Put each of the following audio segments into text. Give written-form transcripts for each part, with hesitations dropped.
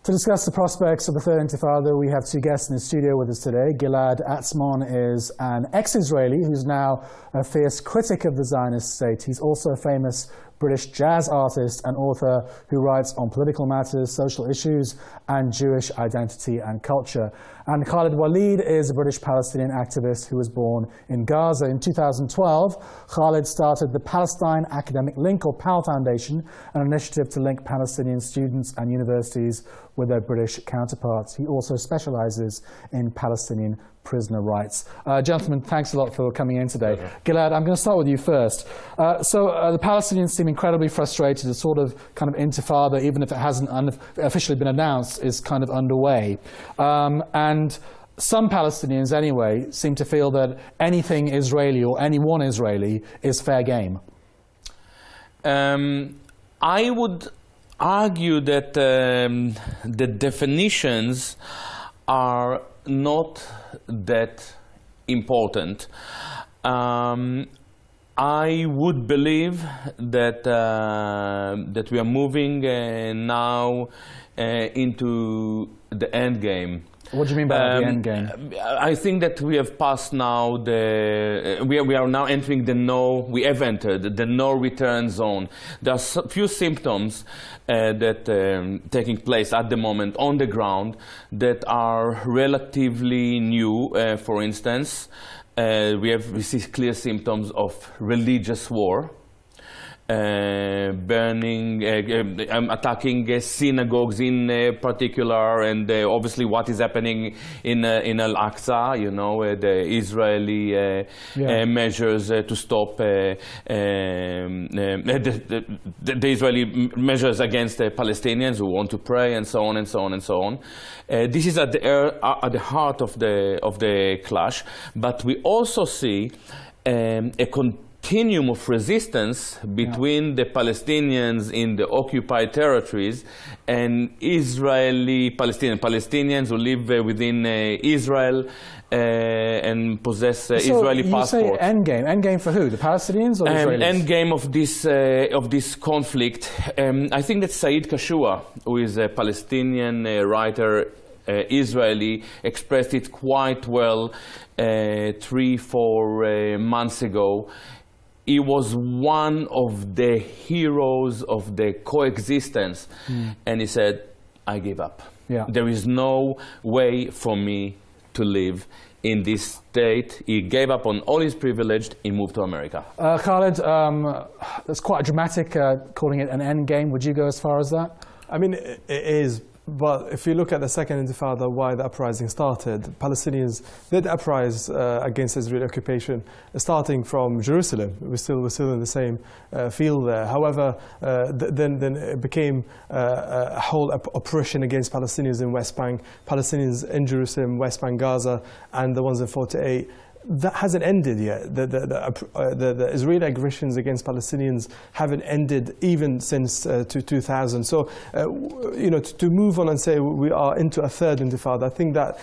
To discuss the prospects of the Third Intifada, we have two guests in the studio with us today. Gilad Atzmon is an ex-Israeli who's now a fierce critic of the Zionist state. He's also a famous British jazz artist and author who writes on political matters, social issues, and Jewish identity and culture. And Khaled Waleed is a British Palestinian activist who was born in Gaza. In 2012, Khaled started the Palestine Academic Link, or PAL Foundation, an initiative to link Palestinian students and universities with their British counterparts. He also specializes in Palestinian prisoner rights. Gentlemen, thanks a lot for coming in today. Gilad, I'm going to start with you first. The Palestinians seem incredibly frustrated. A sort of kind of intifada, even if it hasn't officially been announced, is kind of underway. And some Palestinians, anyway, seem to feel that anything Israeli or any one Israeli is fair game. I would argue that the definitions are not that important. I would believe that that we are moving now into the end game. What do you mean by the end game? I think that we have passed now we are now entering we have entered the no return zone. There are a few symptoms that taking place at the moment on the ground that are relatively new. For instance, we see clear symptoms of religious war. Attacking synagogues in particular, and obviously what is happening in Al-Aqsa, you know, the Israeli measures to stop the Israeli measures against the Palestinians who want to pray, and so on and so on and so on. This is at the heart of the clash, but we also see a continuum of resistance between the Palestinians in the occupied territories and Palestinians who live within Israel and possess Israeli passports. So you say end game. End game for who? The Palestinians or the Israelis? End game of this conflict. I think that Said Kashua, who is a Palestinian writer, Israeli, expressed it quite well 3-4 months ago. He was one of the heroes of the coexistence, and he said, I give up. Yeah. There is no way for me to live in this state. He gave up on all his privilege. He moved to America. Khaled, that's quite dramatic, calling it an end game. Would you go as far as that? I mean, it is. But if you look at the Second Intifada, why the uprising started, Palestinians did uprise against Israeli occupation, starting from Jerusalem. We're still in the same field there. However, then it became a whole oppression against Palestinians in West Bank, Palestinians in Jerusalem, West Bank, Gaza, and the ones in 48. That hasn't ended yet. The Israeli aggressions against Palestinians haven't ended even since 2000. So, you know, to move on and say we are into a third intifada, I think that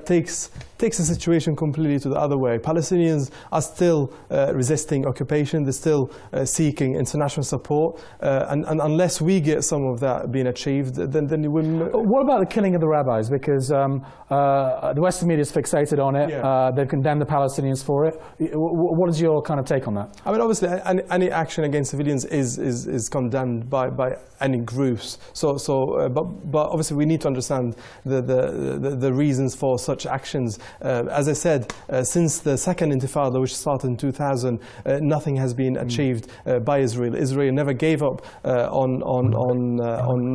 takes the situation completely to the other way. Palestinians are still resisting occupation. They're still seeking international support, and unless we get some of that being achieved, then we. What about the killing of the rabbis? Because the Western media is fixated on it. Yeah. They've condemned the Palestinians for it. What is your kind of take on that? I mean, obviously, any action against civilians is condemned by any groups. But obviously, we need to understand the reasons for such actions. As I said, since the Second Intifada, which started in 2000, nothing has been achieved by Israel. Israel never gave up on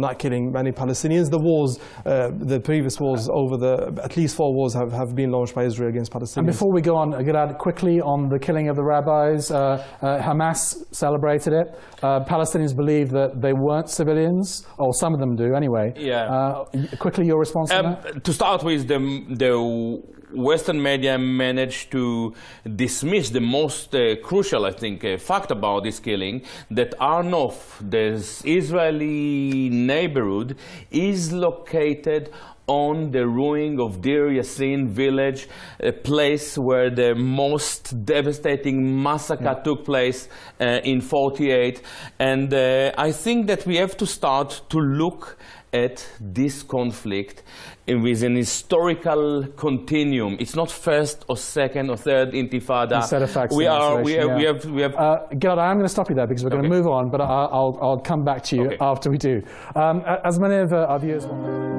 not killing many Palestinians. The wars, the previous wars, at least 4 wars have been launched by Israel against Palestinians. And before we go on, Gilad, quickly on the killing of the rabbis, Hamas celebrated it. Palestinians believe that they weren't civilians, or some of them do anyway. Yeah. Quickly, your response to that? To start with, the Western media managed to dismiss the most crucial, I think, fact about this killing, that Arnof, the Israeli neighborhood, is located on the ruin of Deir Yassin village, a place where the most devastating massacre took place in 48. And I think that we have to start to look at this conflict with an historical continuum. It's not first or second or third Intifada. Instead of facts we and have. Gilad, I'm going to stop you there because we're going to move on, but I'll come back to you after we do. As many of our viewers want to.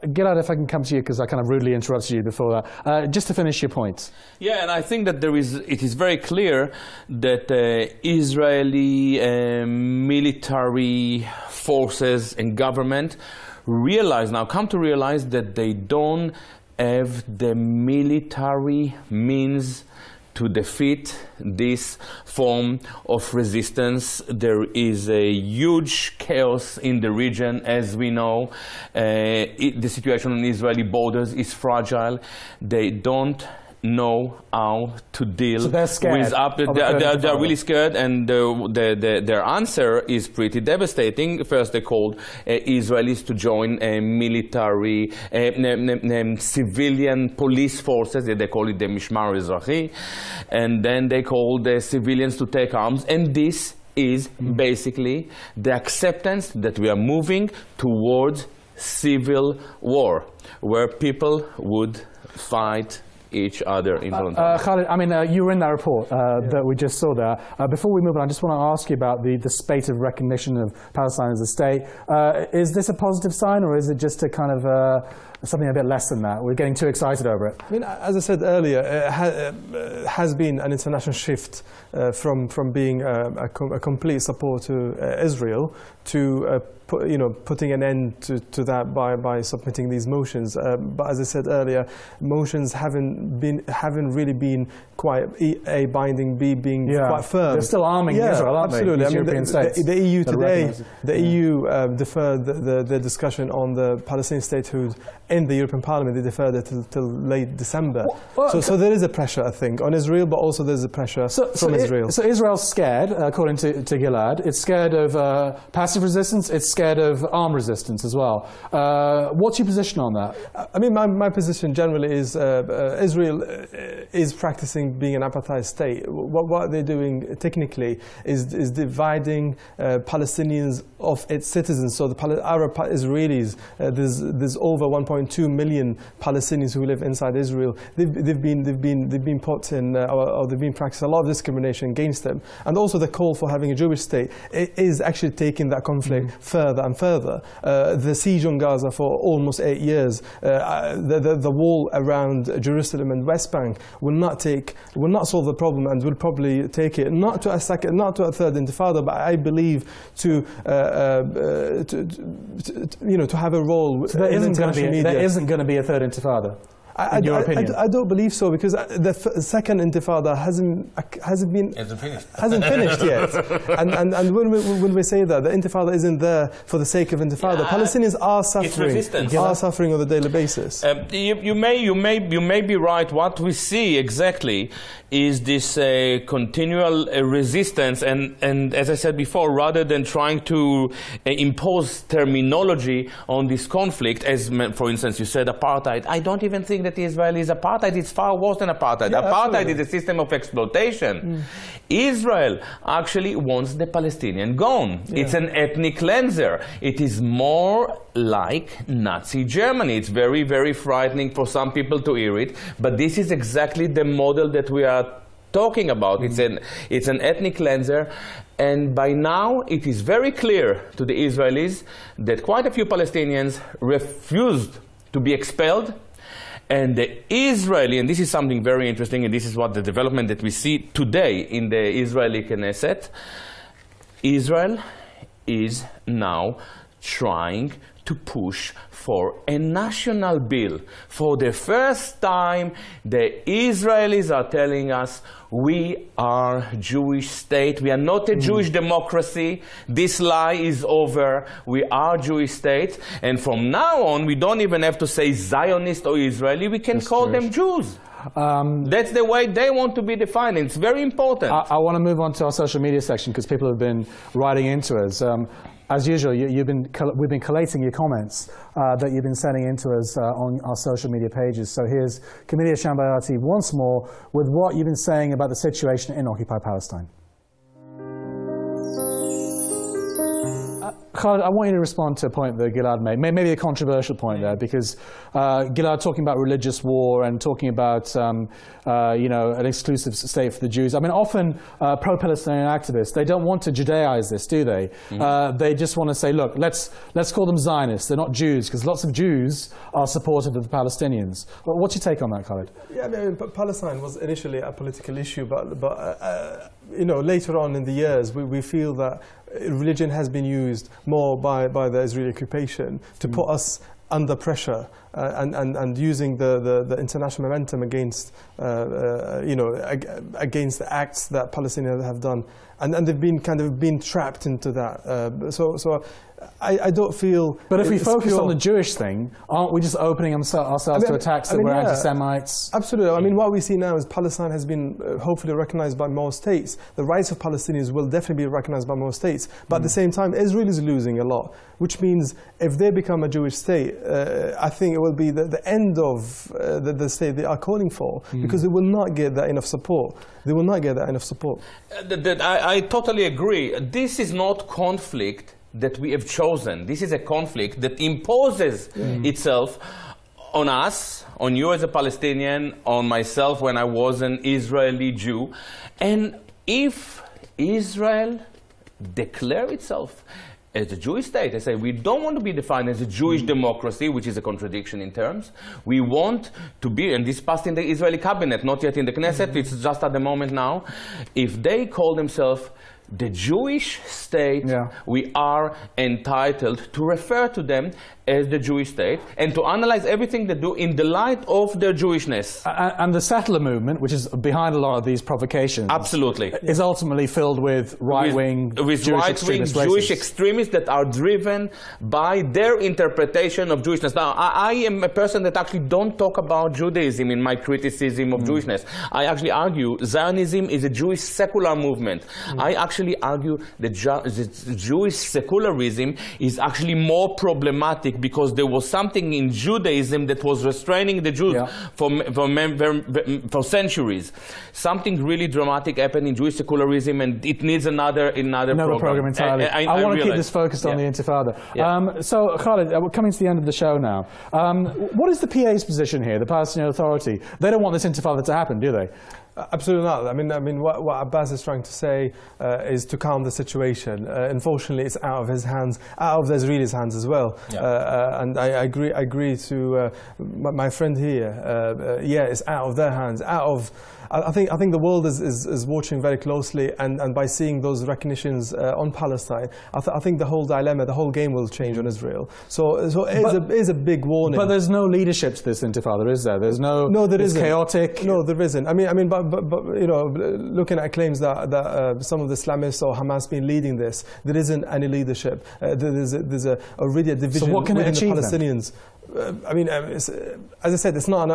Gilad, if I can come to you because I kind of rudely interrupted you before that. Just to finish your point. Yeah, and I think that it is very clear that Israeli military forces and government come to realize that they don't have the military means to defeat this form of resistance. There is a huge chaos in the region, as we know. The situation on Israeli borders is fragile. They don't know how to deal so they're scared with they're really scared, and their answer is pretty devastating. First, they called Israelis to join military civilian police forces. They call it the Mishmar Ezrachi, and then they called the civilians to take arms, and this is basically the acceptance that we are moving towards civil war, where people would fight each other involuntarily. Khaled, I mean, you were in that report that we just saw there. Before we move on, I just want to ask you about the spate of recognition of Palestine as a state. Is this a positive sign, or is it just a kind of something a bit less than that? We're getting too excited over it. I mean, as I said earlier, it has been an international shift from being a complete support to Israel to putting an end to that by submitting these motions. But as I said earlier, motions haven't really been quite A, binding, B, being quite firm. They're still arming Israel, aren't absolutely. they? I mean, European states the EU today, the EU deferred the discussion on the Palestinian statehood in the European Parliament. They deferred it till late December. So there is a pressure, I think, on Israel, but also there's a pressure from Israel. So Israel's scared, according to Gilad. It's scared of passive resistance. It's scared of armed resistance as well. What's your position on that? I mean, my position generally is Israel is practicing being an apartheid state. What they're doing technically is dividing Palestinians of its citizens. So the Arab Israelis, there's over 1.2 million Palestinians who live inside Israel. They've been put in, or they've been practicing a lot of discrimination against them. And also the call for having a Jewish state is actually taking that conflict further and further. The siege on Gaza for almost 8 years, the wall around Jerusalem and West Bank will not solve the problem, and will probably take it not to a third Intifada, but I believe to have a role. So there isn't going to be a third Intifada. In your opinion? I don't believe so, because the second Intifada hasn't finished yet. And when we say that, the Intifada isn't there for the sake of Intifada. Palestinians are suffering on a daily basis. You may be right. What we see exactly is this continual resistance, and as I said before, rather than trying to impose terminology on this conflict, as for instance you said apartheid, I don't even think that Israel is apartheid. It's far worse than apartheid. Yeah, apartheid absolutely. is a system of exploitation. Israel actually wants the Palestinian gone. It's an ethnic cleanser. It is more like Nazi Germany. It's very, very frightening for some people to hear it, but this is exactly the model that we are talking about. It's an ethnic cleanser, and by now it is very clear to the Israelis that quite a few Palestinians refused to be expelled. And the Israeli, and this is something very interesting, and this is what the development that we see today in the Israeli Knesset, Israel is now trying to push for a national bill. For the first time, the Israelis are telling us, we are a Jewish state. We are not a Jewish democracy. This lie is over. We are a Jewish state. And from now on, we don't even have to say Zionist or Israeli. We can call them Jews. That's the way they want to be defined. It's very important. I want to move on to our social media section because people have been writing into us. As usual, we've been collating your comments that you've been sending in to us on our social media pages. So here's Camilla Shambayati once more with what you've been saying about the situation in occupied Palestine. Khaled, I want you to respond to a point that Gilad made, maybe a controversial point there, because Gilad talking about religious war and talking about you know, an exclusive state for the Jews. I mean, often pro-Palestinian activists, they don't want to Judaize this, do they? They just want to say, look, let's call them Zionists. They're not Jews, because lots of Jews are supportive of the Palestinians. Well, what's your take on that, Khaled? Yeah, I mean, Palestine was initially a political issue, but you know, later on in the years, we feel that religion has been used more by the Israeli occupation to put us under pressure and using the international momentum against you know, against the acts that Palestinians have done, and they've been kind of been trapped into that. So I don't feel. But if we focus on the Jewish thing, aren't we just opening ourselves to attacks that were anti-Semites? Absolutely. I mean, what we see now is Palestine has been hopefully recognized by most states. The rights of Palestinians will definitely be recognized by most states. But at the same time, Israel is losing a lot, which means if they become a Jewish state, I think it will be the end of the state they are calling for, because they will not get that enough support. They will not get that enough support. I totally agree. This is not conflict that we have chosen. This is a conflict that imposes itself on us, on you as a Palestinian, on myself when I was an Israeli Jew. And if Israel declares itself as a Jewish state, they say we don't want to be defined as a Jewish democracy, which is a contradiction in terms. We want to be, and this passed in the Israeli cabinet, not yet in the Knesset, it's just at the moment now. If they call themselves the Jewish state, we are entitled to refer to them as the Jewish state and to analyze everything they do in the light of their Jewishness. And the settler movement, which is behind a lot of these provocations, absolutely, is ultimately filled with right-wing Jewish extremists that are driven by their interpretation of Jewishness. Now, I am a person that actually don't talk about Judaism in my criticism of Jewishness. I actually argue Zionism is a Jewish secular movement. I actually argue that Jewish secularism is actually more problematic because there was something in Judaism that was restraining the Jews for centuries. Something really dramatic happened in Jewish secularism, and it needs another program entirely. I want to keep this focused on the Intifada. So, Khaled, we're coming to the end of the show now. What is the PA's position here, the Palestinian Authority? They don't want this Intifada to happen, do they? Absolutely not. I mean, what Abbas is trying to say is to calm the situation. Unfortunately, it's out of his hands, out of the Israelis' hands as well. And I agree to my friend here. Yeah, it's out of their hands. I think the world is watching very closely, and by seeing those recognitions on Palestine, I think the whole dilemma, the whole game will change on Israel. So it is a big warning. But there's no leadership to this Intifada, is there? There's no. No, there isn't. It's chaotic. No, there isn't. I mean, but you know, looking at claims that some of the Islamists or Hamas been leading this, there isn't any leadership. There's already a division within the Palestinians. I mean, as I said, it's not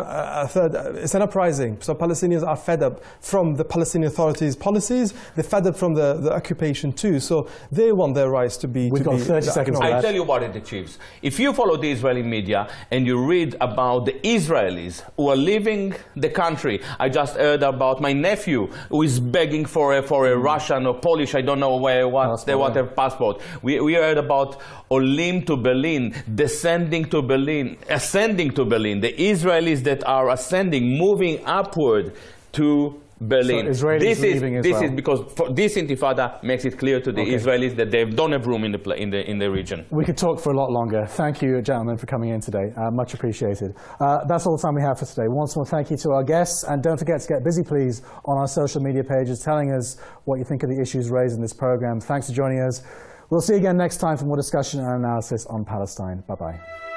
it's an uprising. So Palestinians are fed up from the Palestinian Authority's policies. They're fed up from the occupation too. So they want their rights to be. We've got 30 seconds. I tell you what it achieves. If you follow the Israeli media and you read about the Israelis who are leaving the country, I just heard about my nephew who is begging for a Russian or Polish, I don't know what their passport. We heard about Olim to Berlin, descending to Berlin, ascending to Berlin. The Israelis that are ascending, moving upward to Berlin. So this is because this Intifada makes it clear to the Israelis that they don't have room in the region. We could talk for a lot longer. Thank you, gentlemen, for coming in today. Much appreciated. That's all the time we have for today. Once more, thank you to our guests, and don't forget to get busy, please, on our social media pages, telling us what you think of the issues raised in this program. Thanks for joining us. We'll see you again next time for more discussion and analysis on Palestine. Bye-bye.